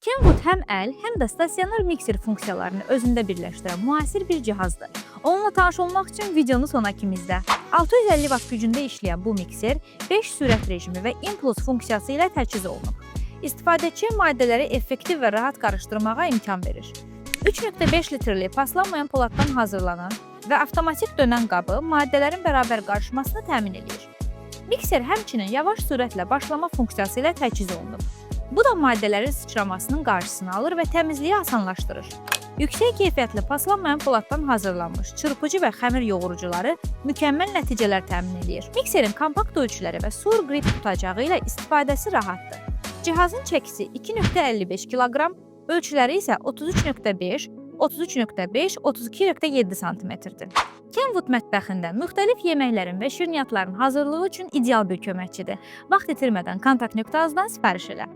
Kenwood həm əl, həm də stasionar mikser funksiyalarını özündə birləşdirən müasir bir cihazdır. Onunla tanış olmaq üçün videonu sona kimi izlə. 650 Watt gücündə işləyən bu mikser 5 sürət rejimi və impuls funksiyası ilə təchiz olunub. İstifadəçiyə maddələri effektiv və rahat qarışdırmağa imkan verir. 3.5 litrli paslanmayan poladdan hazırlanan və avtomatik dönən qabı maddələrin bərabər qarışmasını təmin edir. Mikser həmçinin yavaş sürətlə başlama funksiyası ilə təchiz olunub. Bu da maddələrin sıçramasının qarşısını alır və təmizliyi asanlaşdırır. Yüksək keyfiyyətli paslanmayan poladdan hazırlanmış çırpıcı və xəmir yoğurucuları mükəmməl nəticələr təmin edir. Mikserin kompakt ölçüləri və sur qrip tutacağı ilə istifadəsi rahatdır. Cihazın çəkisi 2.55 kq, ölçüləri isə 33.5, 33.5, 32.7 sm-dir. Kenwood mətbəxində müxtəlif yeməklərin və şirniyyatların hazırlığı üçün ideal bir köməkçidir. Vaxt itirmədən kontakt nöqtəmizdən sifariş elə.